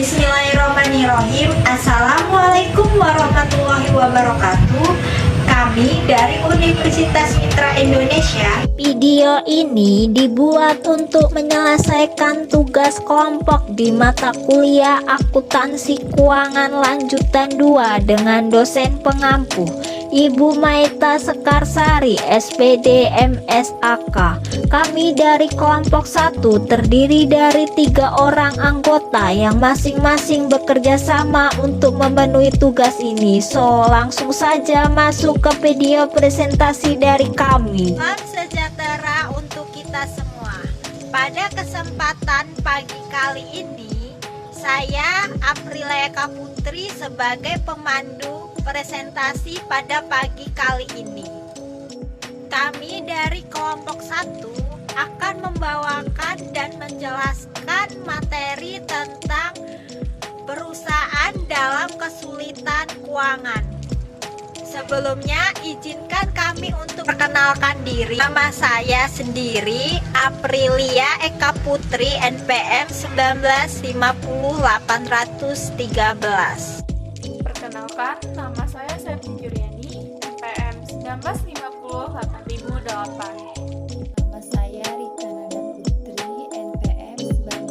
Bismillahirrahmanirrahim. Assalamualaikum warahmatullahi wabarakatuh. Kami dari Universitas Mitra Indonesia. Video ini dibuat untuk menyelesaikan tugas kelompok di mata kuliah Akuntansi Keuangan Lanjutan 2 dengan dosen pengampu Ibu Maita Sekarsari, SPD MSAK. Kami dari kelompok 1 terdiri dari 3 orang anggota yang masing-masing bekerja sama untuk memenuhi tugas ini. So, langsung saja masuk ke video presentasi dari kami. Salam sejahtera untuk kita semua. Pada kesempatan pagi kali ini, saya Aprilia Eka Putri sebagai pemandu presentasi pada pagi kali ini. Kami dari kelompok 1 akan membawakan dan menjelaskan materi tentang perusahaan dalam kesulitan keuangan. Sebelumnya izinkan kami untuk perkenalkan diri. Nama saya sendiri Aprilia Eka Putri, NPM 1950813. Perkenalkan, nama saya Septi Juryani, NPM 1950808. Nama saya Rika Nada Putri, NPM 1950801.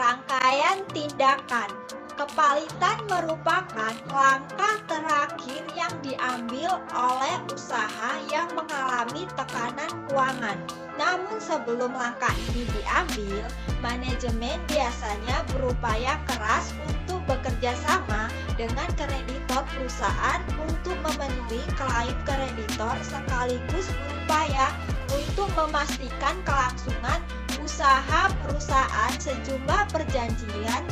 Rangkaian tindakan. Kepalitan merupakan langkah terakhir yang diambil oleh usaha yang mengalami tekanan keuangan. Namun sebelum langkah ini diambil, manajemen biasanya berupaya keras untuk bekerja sama dengan kreditor perusahaan untuk memenuhi klaim kreditor sekaligus berupaya untuk memastikan kelangsungan usaha perusahaan. Sejumlah perjanjian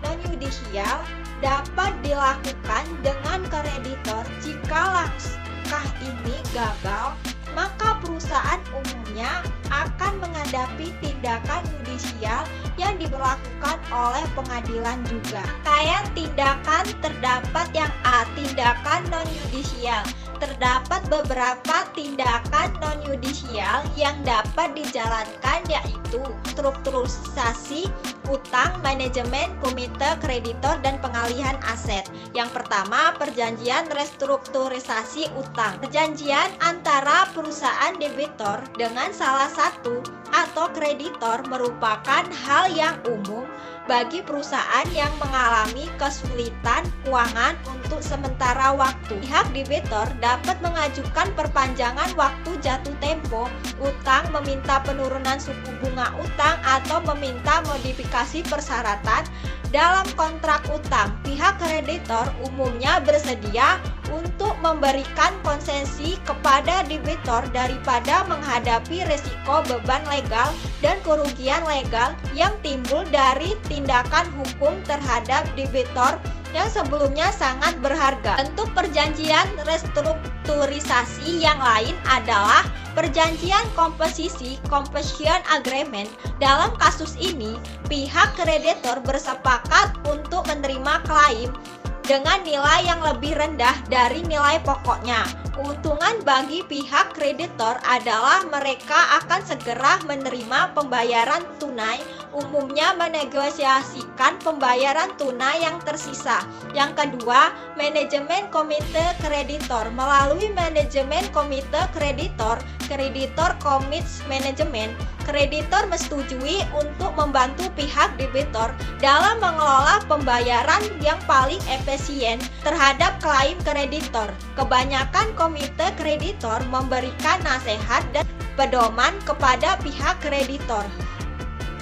non-yudisial dapat dilakukan dengan kreditor. Jika langkah ini gagal, maka perusahaan umumnya akan menghadapi tindakan yudisial yang diberlakukan oleh pengadilan juga. Kayak tindakan terdapat yang A. Tindakan non-yudisial. Terdapat beberapa tindakan non-yudisial yang dapat dijalankan, yaitu strukturisasi utang, manajemen, komite kreditor, dan pengalihan aset. Yang pertama, perjanjian restrukturisasi utang. Perjanjian antara perusahaan debitor dengan salah satu atau kreditor merupakan hal yang umum bagi perusahaan yang mengalami kesulitan keuangan untuk sementara waktu. Pihak debitor dapat mengajukan perpanjangan waktu jatuh tempo utang, meminta penurunan suku bunga utang, atau meminta modifikasi persyaratan dalam kontrak utang. Pihak kreditor umumnya bersedia untuk memberikan konsesi kepada debitor daripada menghadapi risiko beban legal dan kerugian legal yang timbul dari tindakan hukum terhadap debitor yang sebelumnya sangat berharga. Bentuk perjanjian restrukturisasi yang lain adalah perjanjian komposisi, composition agreement. Dalam kasus ini, pihak kreditor bersepakat untuk menerima klaim dengan nilai yang lebih rendah dari nilai pokoknya. Keuntungan bagi pihak kreditor adalah mereka akan segera menerima pembayaran tunai, umumnya menegosiasikan pembayaran tunai yang tersisa. Yang kedua, manajemen komite kreditor. Melalui manajemen komite kreditor, kreditor commits management, kreditor menyetujui untuk membantu pihak debitor dalam mengelola pembayaran yang paling efisien terhadap klaim kreditor. Kebanyakan komite kreditor memberikan nasihat dan pedoman kepada pihak kreditor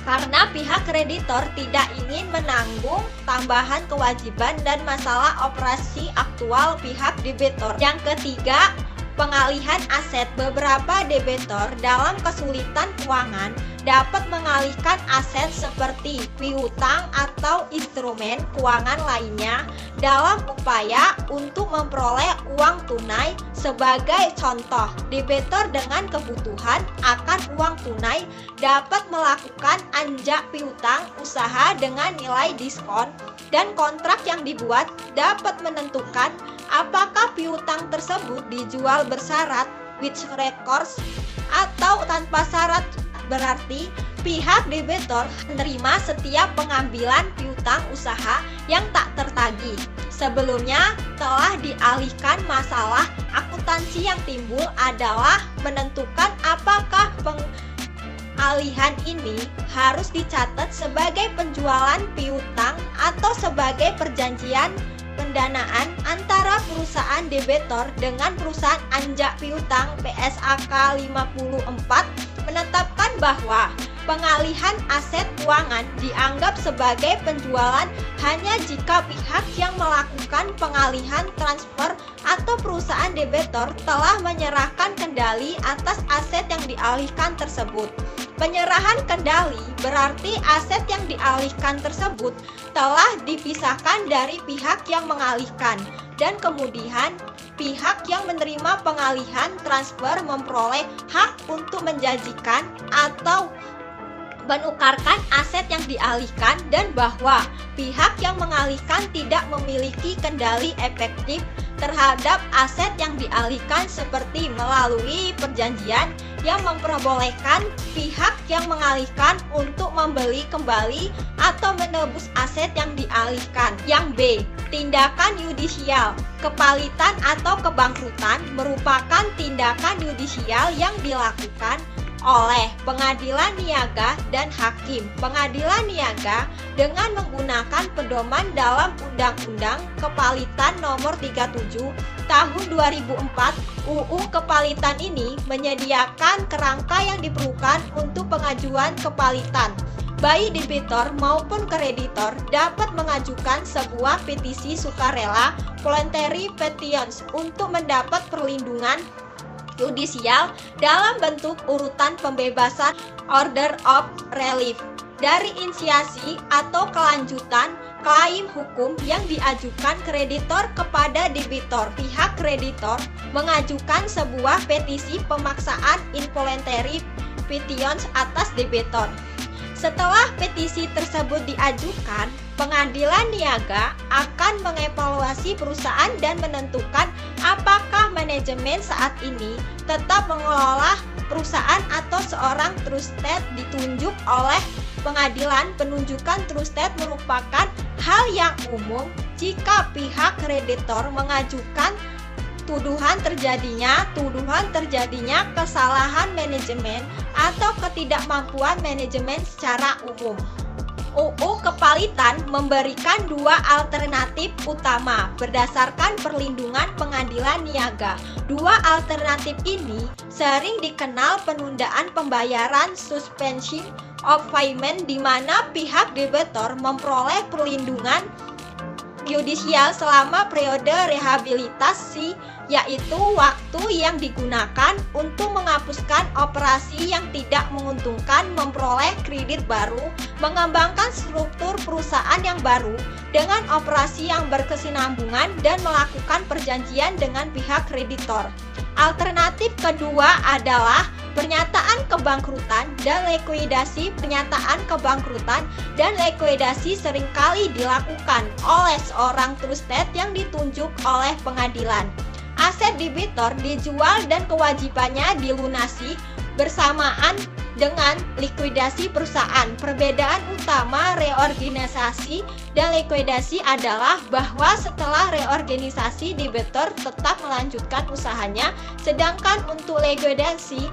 karena pihak kreditor tidak ingin menanggung tambahan kewajiban dan masalah operasi aktual pihak debitor. Yang ketiga, pengalihan aset. Beberapa debitor dalam kesulitan keuangan dapat mengalihkan aset seperti piutang atau instrumen keuangan lainnya dalam upaya untuk memperoleh uang tunai. Sebagai contoh, debitur dengan kebutuhan akan uang tunai dapat melakukan anjak piutang usaha dengan nilai diskon, dan kontrak yang dibuat dapat menentukan apakah piutang tersebut dijual bersyarat with recourse atau tanpa syarat. Berarti pihak debitur menerima setiap pengambilan piutang usaha yang tak tertagih. Sebelumnya telah dialihkan. Masalah akuntansi yang timbul adalah menentukan apakah pengalihan ini harus dicatat sebagai penjualan piutang atau sebagai perjanjian pendanaan antara perusahaan debitur dengan perusahaan anjak piutang. PSAK 54 menetapkan bahwa pengalihan aset keuangan dianggap sebagai penjualan hanya jika pihak yang melakukan pengalihan transfer atau perusahaan debitur telah menyerahkan kendali atas aset yang dialihkan tersebut. Penyerahan kendali berarti aset yang dialihkan tersebut telah dipisahkan dari pihak yang mengalihkan, dan kemudian pihak yang menerima pengalihan transfer memperoleh hak untuk menjanjikan atau menukarkan aset yang dialihkan, dan bahwa pihak yang mengalihkan tidak memiliki kendali efektif terhadap aset yang dialihkan, seperti melalui perjanjian yang memperbolehkan pihak yang mengalihkan untuk membeli kembali atau menebus aset yang dialihkan. Yang B, tindakan yudisial. Kepalitan atau kebangkrutan merupakan tindakan yudisial yang dilakukan oleh pengadilan niaga dan hakim. Pengadilan niaga dengan menggunakan pedoman dalam Undang-Undang Kepalitan Nomor 37 Tahun 2004, UU Kepalitan ini menyediakan kerangka yang diperlukan untuk pengajuan kepalitan. Baik debitur maupun kreditor dapat mengajukan sebuah petisi sukarela voluntary petitions untuk mendapat perlindungan yudisial dalam bentuk urutan pembebasan order of relief dari inisiasi atau kelanjutan klaim hukum yang diajukan kreditor kepada debitur. Pihak kreditor mengajukan sebuah petisi pemaksaan involuntary petitions atas debitur. Setelah petisi tersebut diajukan, pengadilan niaga akan mengevaluasi perusahaan dan menentukan apakah manajemen saat ini tetap mengelola perusahaan atau seorang trusted ditunjuk oleh pengadilan. Penunjukan trusted merupakan hal yang umum jika pihak kreditor mengajukan tuduhan terjadinya kesalahan manajemen atau ketidakmampuan manajemen secara umum. UU Kepalitan memberikan dua alternatif utama berdasarkan perlindungan pengadilan niaga. Dua alternatif ini sering dikenal penundaan pembayaran, suspension of payment, di mana pihak debitur memperoleh perlindungan yudisial selama periode rehabilitasi, yaitu waktu yang digunakan untuk menghapuskan operasi yang tidak menguntungkan, memperoleh kredit baru, mengembangkan struktur perusahaan yang baru dengan operasi yang berkesinambungan, dan melakukan perjanjian dengan pihak kreditor. Alternatif kedua adalah pernyataan kebangkrutan dan likuidasi. Pernyataan kebangkrutan dan likuidasi seringkali dilakukan oleh seorang trusted yang ditunjuk oleh pengadilan. Aset debitur dijual dan kewajibannya dilunasi bersamaan dengan likuidasi perusahaan. Perbedaan utama reorganisasi dan likuidasi adalah bahwa setelah reorganisasi debitur tetap melanjutkan usahanya, sedangkan untuk likuidasi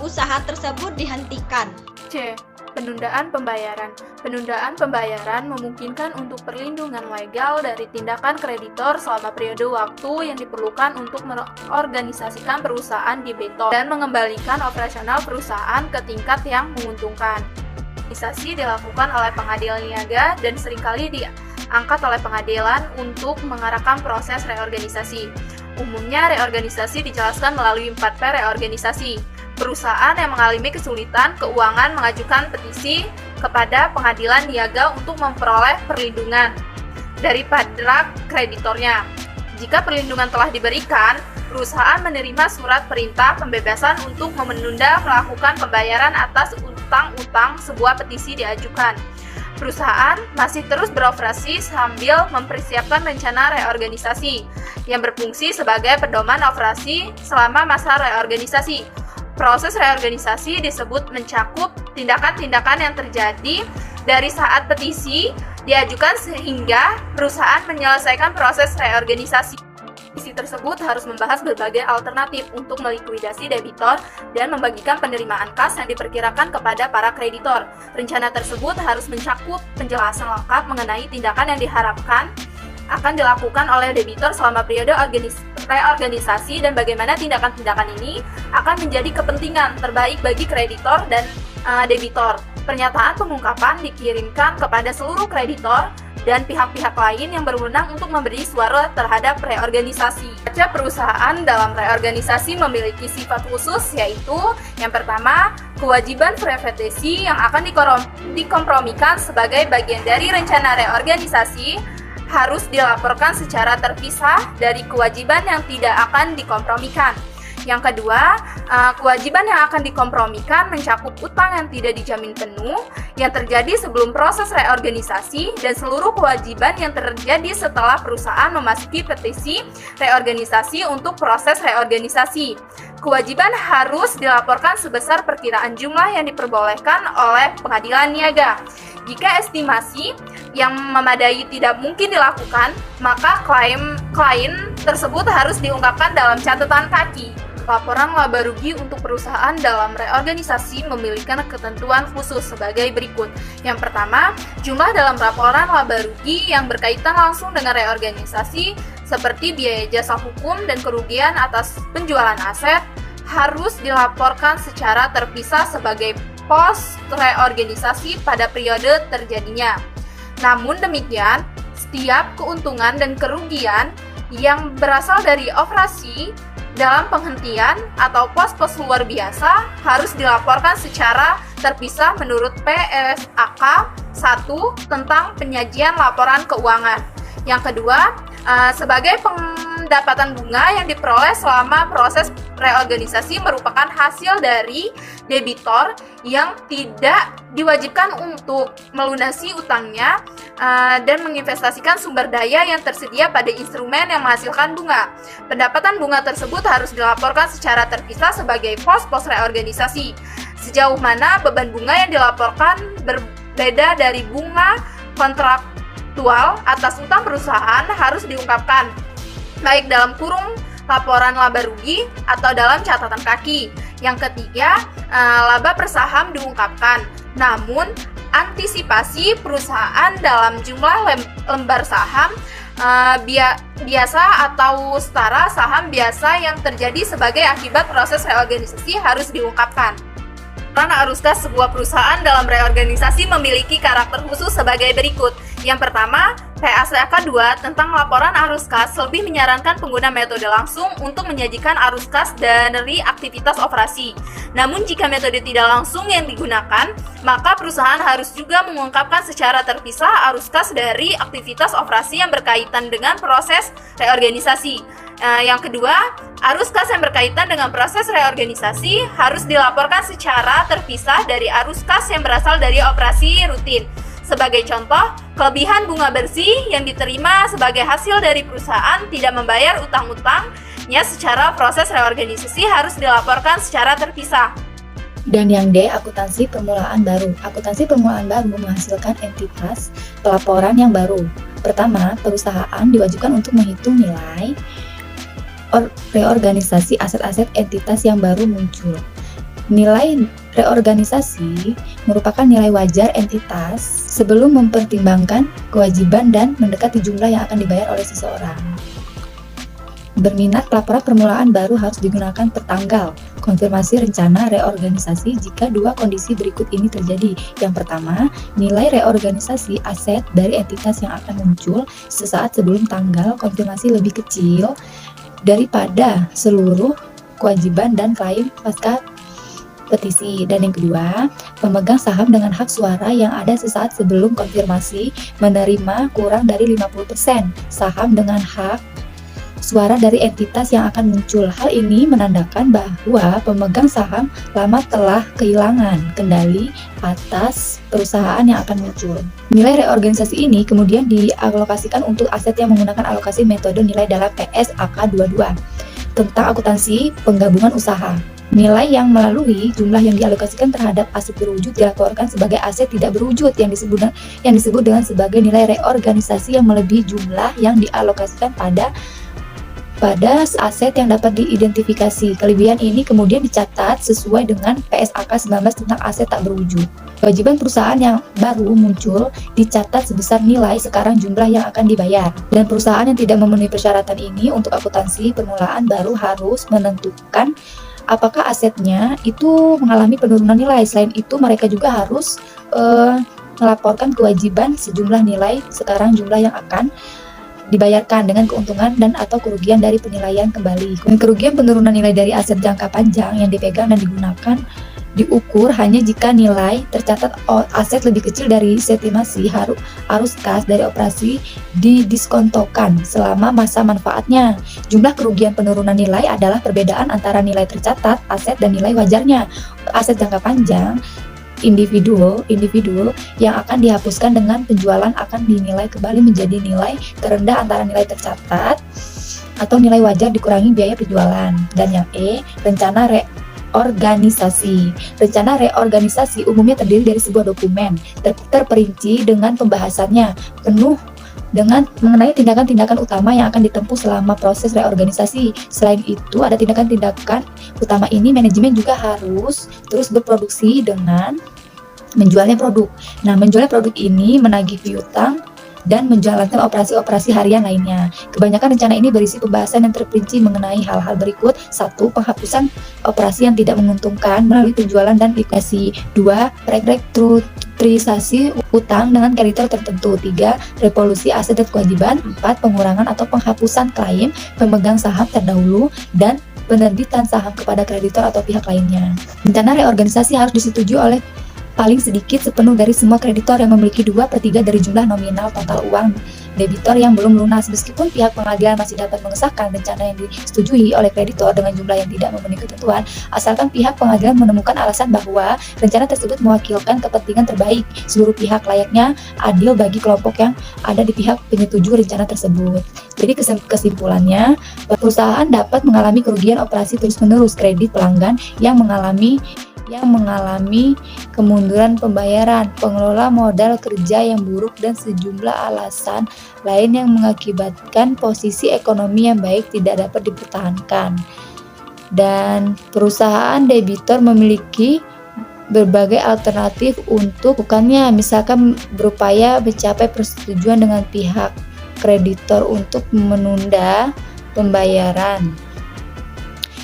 usaha tersebut dihentikan. C. Penundaan pembayaran. Penundaan pembayaran memungkinkan untuk perlindungan legal dari tindakan kreditor selama periode waktu yang diperlukan untuk mengorganisasikan perusahaan debitur dan mengembalikan operasional perusahaan ke tingkat yang menguntungkan. Organisasi dilakukan oleh pengadilan niaga dan seringkali diangkat oleh pengadilan untuk mengarahkan proses reorganisasi. Umumnya reorganisasi dijelaskan melalui 4P reorganisasi. perusahaan yang mengalami kesulitan keuangan mengajukan petisi kepada pengadilan niaga untuk memperoleh perlindungan dari para kreditornya. Jika perlindungan telah diberikan, perusahaan menerima surat perintah pembebasan untuk menunda melakukan pembayaran atas utang-utang sebuah petisi diajukan. Perusahaan masih terus beroperasi sambil mempersiapkan rencana reorganisasi yang berfungsi sebagai pedoman operasi selama masa reorganisasi. Proses reorganisasi disebut mencakup tindakan-tindakan yang terjadi dari saat petisi diajukan sehingga perusahaan menyelesaikan proses reorganisasi. Petisi tersebut harus membahas berbagai alternatif untuk melikuidasi debitor dan membagikan penerimaan kas yang diperkirakan kepada para kreditor. Rencana tersebut harus mencakup penjelasan lengkap mengenai tindakan yang diharapkan akan dilakukan oleh debitor selama periode reorganisasi dan bagaimana tindakan-tindakan ini akan menjadi kepentingan terbaik bagi kreditor dan debitor. Pernyataan pengungkapan dikirimkan kepada seluruh kreditor dan pihak-pihak lain yang berwenang untuk memberi suara terhadap reorganisasi. Perusahaan dalam reorganisasi memiliki sifat khusus, yaitu yang pertama, kewajiban privasi yang akan dikompromikan sebagai bagian dari rencana reorganisasi harus dilaporkan secara terpisah dari kewajiban yang tidak akan dikompromikan. Yang kedua, kewajiban yang akan dikompromikan mencakup utang yang tidak dijamin penuh yang terjadi sebelum proses reorganisasi dan seluruh kewajiban yang terjadi setelah perusahaan memasuki petisi reorganisasi untuk proses reorganisasi. Kewajiban harus dilaporkan sebesar perkiraan jumlah yang diperbolehkan oleh pengadilan niaga. Jika estimasi yang memadai tidak mungkin dilakukan, maka klaim tersebut harus diungkapkan dalam catatan kaki. Laporan laba rugi untuk perusahaan dalam reorganisasi memiliki ketentuan khusus sebagai berikut. Yang pertama, jumlah dalam laporan laba rugi yang berkaitan langsung dengan reorganisasi seperti biaya jasa hukum dan kerugian atas penjualan aset harus dilaporkan secara terpisah sebagai pos reorganisasi pada periode terjadinya. Namun demikian, setiap keuntungan dan kerugian yang berasal dari operasi dalam penghentian atau pos-pos luar biasa harus dilaporkan secara terpisah menurut PSAK 1 tentang penyajian laporan keuangan. Yang kedua, sebagai pendapatan bunga yang diperoleh selama proses reorganisasi merupakan hasil dari debitor yang tidak diwajibkan untuk melunasi utangnya dan menginvestasikan sumber daya yang tersedia pada instrumen yang menghasilkan bunga. Pendapatan bunga tersebut harus dilaporkan secara terpisah sebagai pos-pos reorganisasi. Sejauh mana beban bunga yang dilaporkan berbeda dari bunga kontraktual atas utang perusahaan harus diungkapkan, baik dalam kurung laporan laba rugi atau dalam catatan kaki. Yang ketiga, laba per saham diungkapkan. Namun, antisipasi perusahaan dalam jumlah lembar saham biasa atau setara saham biasa yang terjadi sebagai akibat proses reorganisasi harus diungkapkan. Peran arus kas sebuah perusahaan dalam reorganisasi memiliki karakter khusus sebagai berikut. Yang pertama, PSAK 2 tentang laporan arus kas lebih menyarankan pengguna metode langsung untuk menyajikan arus kas dari aktivitas operasi. Namun jika metode tidak langsung yang digunakan, maka perusahaan harus juga mengungkapkan secara terpisah arus kas dari aktivitas operasi yang berkaitan dengan proses reorganisasi. Yang kedua, arus kas yang berkaitan dengan proses reorganisasi harus dilaporkan secara terpisah dari arus kas yang berasal dari operasi rutin. Sebagai contoh, kelebihan bunga bersih yang diterima sebagai hasil dari perusahaan tidak membayar utang-utangnya secara proses reorganisasi harus dilaporkan secara terpisah. Dan yang D, akuntansi permulaan baru. Akuntansi permulaan baru menghasilkan entitas pelaporan yang baru. Pertama, perusahaan diwajibkan untuk menghitung nilai reorganisasi aset-aset entitas yang baru muncul. Nilai reorganisasi merupakan nilai wajar entitas sebelum mempertimbangkan kewajiban dan mendekati jumlah yang akan dibayar oleh seseorang. Berminat, pelaporan permulaan baru harus digunakan pertanggal konfirmasi rencana reorganisasi jika dua kondisi berikut ini terjadi. Yang pertama, nilai reorganisasi aset dari entitas yang akan muncul sesaat sebelum tanggal konfirmasi lebih kecil daripada seluruh kewajiban dan klaim pasca petisi. Dan yang kedua, pemegang saham dengan hak suara yang ada sesaat sebelum konfirmasi menerima kurang dari 50% saham dengan hak suara dari entitas yang akan muncul. Hal ini menandakan bahwa pemegang saham lama telah kehilangan kendali atas perusahaan yang akan muncul. Nilai reorganisasi ini kemudian dialokasikan untuk aset yang menggunakan alokasi metode nilai dalam PSAK 22 tentang akuntansi penggabungan usaha. Nilai yang melalui jumlah yang dialokasikan terhadap aset berwujud dilaporkan sebagai aset tidak berwujud yang disebut dengan sebagai nilai reorganisasi yang melebihi jumlah yang dialokasikan pada aset yang dapat diidentifikasi. Kelebihan ini kemudian dicatat sesuai dengan PSAK 19 tentang aset tak berwujud. Kewajiban perusahaan yang baru muncul dicatat sebesar nilai sekarang jumlah yang akan dibayar. Dan perusahaan yang tidak memenuhi persyaratan ini untuk akuntansi permulaan baru harus menentukan apakah asetnya itu mengalami penurunan nilai. Selain itu mereka juga harus melaporkan kewajiban sejumlah nilai sekarang jumlah yang akan dibayarkan dengan keuntungan dan atau kerugian dari penilaian kembali. Dan kerugian penurunan nilai dari aset jangka panjang yang dipegang dan digunakan diukur hanya jika nilai tercatat aset lebih kecil dari estimasi arus kas dari operasi didiskontokan selama masa manfaatnya. Jumlah kerugian penurunan nilai adalah perbedaan antara nilai tercatat aset dan nilai wajarnya. Aset jangka panjang individual yang akan dihapuskan dengan penjualan akan dinilai kembali menjadi nilai terendah antara nilai tercatat atau nilai wajar dikurangi biaya penjualan. Dan yang E, rencana reorganisasi. Rencana reorganisasi umumnya terdiri dari sebuah dokumen terperinci dengan pembahasannya penuh dengan mengenai tindakan-tindakan utama yang akan ditempuh selama proses reorganisasi. Selain itu, ada tindakan-tindakan utama ini manajemen juga harus terus berproduksi dengan menjualnya produk. Nah, menjualnya produk ini menagih piutang dan menjalankan operasi-operasi harian lainnya. Kebanyakan rencana ini berisi pembahasan yang terperinci mengenai hal-hal berikut. 1. Penghapusan operasi yang tidak menguntungkan melalui penjualan dan likuidasi. 2. Restrukturisasi utang dengan kreditor tertentu. 3. Revolusi aset dan kewajiban. 4. Pengurangan atau penghapusan klaim pemegang saham terdahulu dan penerbitan saham kepada kreditor atau pihak lainnya. Rencana reorganisasi harus disetujui oleh paling sedikit sepenuh dari semua kreditor yang memiliki 2/3 dari jumlah nominal total uang debitor yang belum lunas. Meskipun pihak pengadilan masih dapat mengesahkan rencana yang disetujui oleh kreditor dengan jumlah yang tidak memenuhi ketentuan, asalkan pihak pengadilan menemukan alasan bahwa rencana tersebut mewakilkan kepentingan terbaik seluruh pihak, layaknya adil bagi kelompok yang ada di pihak penyetuju rencana tersebut. Jadi kesimpulannya, perusahaan dapat mengalami kerugian operasi terus-menerus kredit pelanggan yang mengalami kemunduran pembayaran, pengelola modal kerja yang buruk, dan sejumlah alasan lain yang mengakibatkan posisi ekonomi yang baik tidak dapat dipertahankan. Dan perusahaan debitur memiliki berbagai alternatif untuk bukannya misalkan berupaya mencapai persetujuan dengan pihak kreditor untuk menunda pembayaran.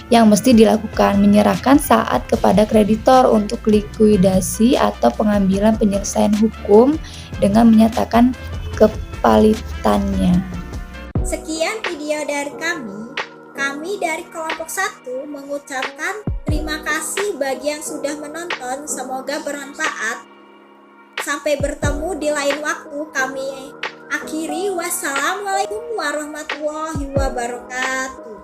Yang mesti dilakukan, menyerahkan saat kepada kreditor untuk likuidasi atau pengambilan penyelesaian hukum dengan menyatakan kepalitannya. Sekian video dari kami. Kami dari kelompok 1 mengucapkan terima kasih bagi yang sudah menonton. Semoga bermanfaat. Sampai bertemu di lain waktu. Kami akhiri. Wassalamualaikum warahmatullahi wabarakatuh.